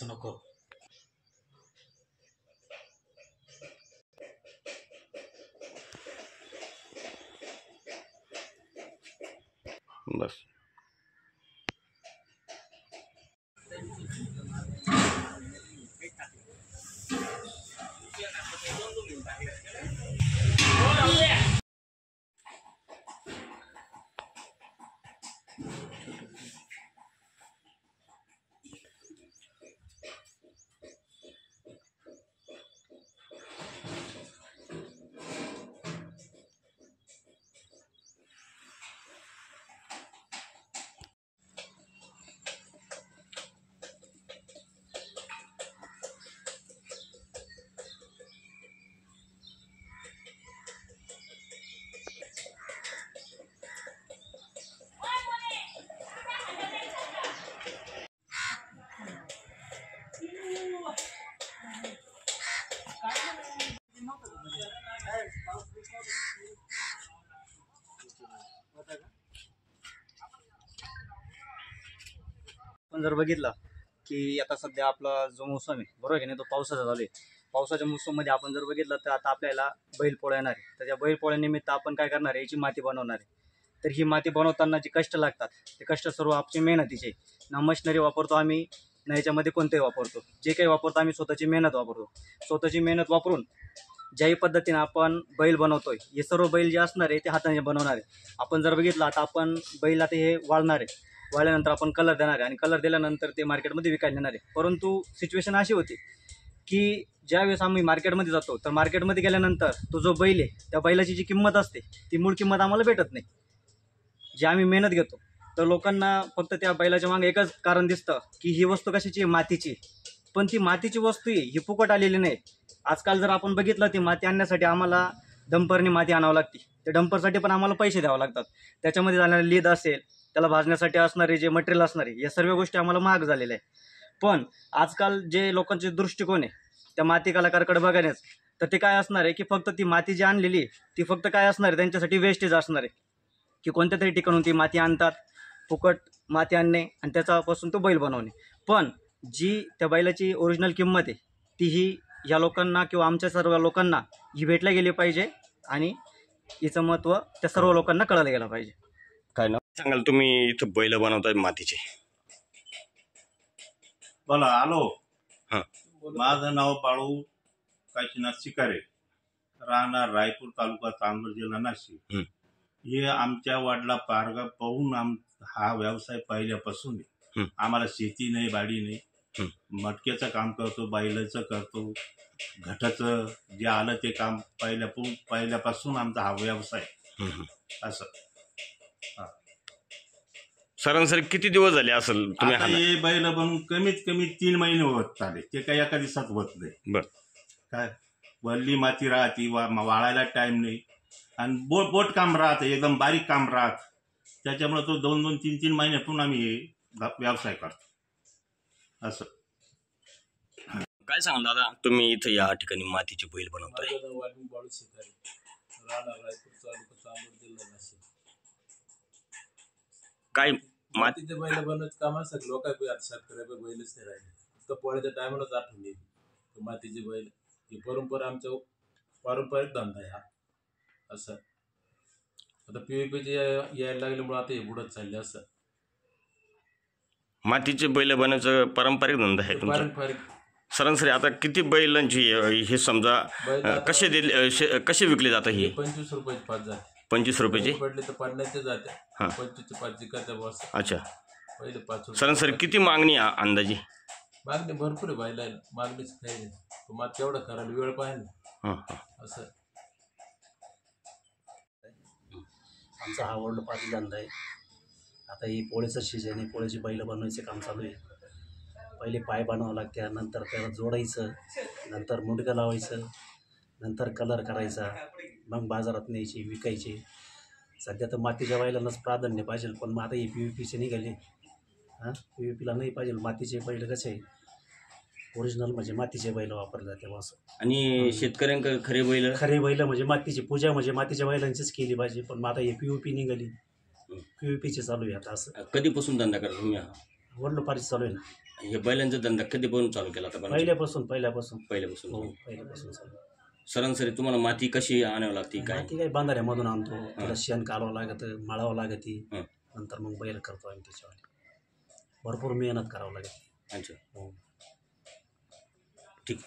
तसं नको. बस पण जर बघितलं की आता सध्या आपला जो मोसम आहे बरोबर आहे की नाही, तो पावसाचा चालू आहे. पावसाच्या मोसममध्ये आपण जर बघितलं तर आता आपल्याला बैलपोळा येणार आहे. तर त्या बैलपोळ्यानिमित्त आपण काय करणार आहे, याची माती बनवणार आहे. तर ही माती बनवताना जे कष्ट लागतात ते कष्ट सर्व आपली मेहनतीचे. ना मशिनरी वापरतो आम्ही, ना याच्यामध्ये कोणतेही वापरतो. जे काही वापरतो आम्ही स्वतःची मेहनत वापरतो. स्वतःची मेहनत वापरून ज्याही पद्धतीने आपण बैल बनवतोय, हे सर्व बैल जे असणार आहे ते हाताने बनवणार आहे. आपण जर बघितलं आता आपण बैल आता हे वाळणार आहे, वाळल्यानंतर आपण कलर देणार आहे आणि कलर दिल्यानंतर ते मार्केटमध्ये विकायला नेणार आहे. परंतु सिच्युएशन अशी होती की ज्यावेळेस आम्ही मार्केटमध्ये जातो तर मार्केटमध्ये गेल्यानंतर तो जो बैल आहे त्या बैलाची जी किंमत असते ती मूळ किंमत आम्हाला भेटत नाही, जे आम्ही मेहनत घेतो. तर लोकांना फक्त त्या बैलाच्या मागे एकच कारण दिसतं की ही वस्तू कशाची आहे, मातीची. पण ती मातीची वस्तू आहे ही फुकट आलेली नाही. आजकाल जर आपण बघितलं ती माती आणण्यासाठी आम्हाला डंपरने माती आणावं लागते. त्या डंपरसाठी पण आम्हाला पैसे द्यावे लागतात. त्याच्यामध्ये जाणारे लीद असेल, त्याला भाजण्यासाठी असणारे जे मटेरियल असणारे, या सर्व गोष्टी आम्हाला महाग झालेल्या आहे. पण आजकाल जे लोकांचे दृष्टिकोन आहे त्या माती कलाकाराकडे बघण्यास, तर ते काय असणार आहे की फक्त ती माती जी आणलेली आहे ती फक्त काय असणार आहे, त्यांच्यासाठी वेस्टेज असणार आहे. की कोणत्या तरी ठिकाणून ती माती आणतात, फुकट माती आणणे आणि त्याच्यापासून तो बैल बनवणे. पण जी त्या बैलाची ओरिजिनल किंमत आहे तीही या लोकांना किंवा आमच्या सर्व लोकांना ही भेटल्या गेली पाहिजे आणि हिचं महत्त्व त्या सर्व लोकांना कळलं गेलं पाहिजे. काय नाव सांगाल तुम्ही इथं बैल बनवताय मातीचे? बोला. आलो. हां. माझं नाव बाळू काशीनाथ शिकारे, राहणार रायपूर, तालुका चांदवड, जिल्हा नाशिक. हे आमच्या वडिला पारगा पाहून हा व्यवसाय पहिल्यापासून आहे. आम्हाला शेती नाही, बाडी नाही. मटक्याचं काम करतो, बैलाचं करतो, घटाचं जे आलं ते काम पहिल्यापासून आमचा हा व्यवसाय असं. सरासरी किती दिवस झाले असेल तुम्ही? आता हे बैल बनून कमीत कमी 3 महिने होत चाले. ते काही एका दिवसात होत नाही. बरं. काय वल्ली माती राहते, वाळायला टाइम नाही आणि बोट काम राहतं, एकदम बारीक काम राहत. त्याच्यामुळे तो 2-2, 3-3 महिन्यातून आम्ही हे व्यवसाय करतो असं. काय सांगाल दादा, तुम्ही इथं या ठिकाणी मातीचे बैल बनवताय? बाळू शिकारे, राहणार रायपूर, तालुका चांदवड, जिल्हा नाशिक. काय मातीचे बैल बनवायचं काम असतं. लोक शेतकऱ्या बैलच नाही राहिले, तर पोळ्याच्या टायमालाच आठवण येते. मातीचे बैल ही परंपरा, आमचा पारंपरिक धंदा आहे हा असं. आता पीव्हीपीचे यायला लागल्यामुळे आता हे बुडत चालले असं. मातीचे बैल बनवायचं पारंपरिक धंदा आहे तुमचा? पारंपरिक. सरासरी आता किती बैलांची हे समजा कसे विकले जातं? हे 25 रुपयाचे 5 जाते. 25 रुपयाचे पडले तर 50 जाते. 25चे 5 जिकायचा बॉस. अच्छा. पहिले 5 रुपये. सरासरी किती मागणी अंदाजे? मागणी भरपूर आहे बैलाला, मागणीच काही नाही. मग तेवढं करायला वेळ पाहिजे असं. आमचा हा वर्ल्डपाती धंदा आहे. आता ही पोळ्याचं सीजन आहे, पोळ्याची बैलं बनवायचे काम चालू आहे. पहिले पाय बनवावं लागते, नंतर त्याला जोडायचं, नंतर मुंडकं लावायचं, नंतर कलर करायचा, मग बाजारात न्यायची, विकायची. सध्या तर मातीच्या बैलांनाच प्राधान्य पाहिजे, पण मग आता हे PVPचे निघाले. PVPला नाही पाहिजे. मातीचे बैल कसे आहे, ओरिजिनल म्हणजे मातीचे बैल वापरले जाते असं. आणि शेतकऱ्यांकडे खरे बैल म्हणजे मातीची पूजा म्हणजे मातीच्या बैलांचीच केली पाहिजे. पण मग आता हे PVP निघाली, PVPचे चालू आहे आता असं. कधीपासून धंदा करता तुम्ही? वडिलोपार्जित चालू आहे ना. हे बैलांचा धंदा कधीपासून चालू केला आता पहिल्यापासून पहिल्यापासून हो पहिल्यापासून चालू. सरासरी तुम्हाला माती कशी आणावी लागते काय माती काही बांधाऱ्यामधून आणतो, त्याला शेण काढावं लागतं, माळावं लागते, हं. नंतर मग बैल करतो आम्ही त्याच्यावाले. भरपूर मेहनत करावं लागते. अच्छा हो. ठीक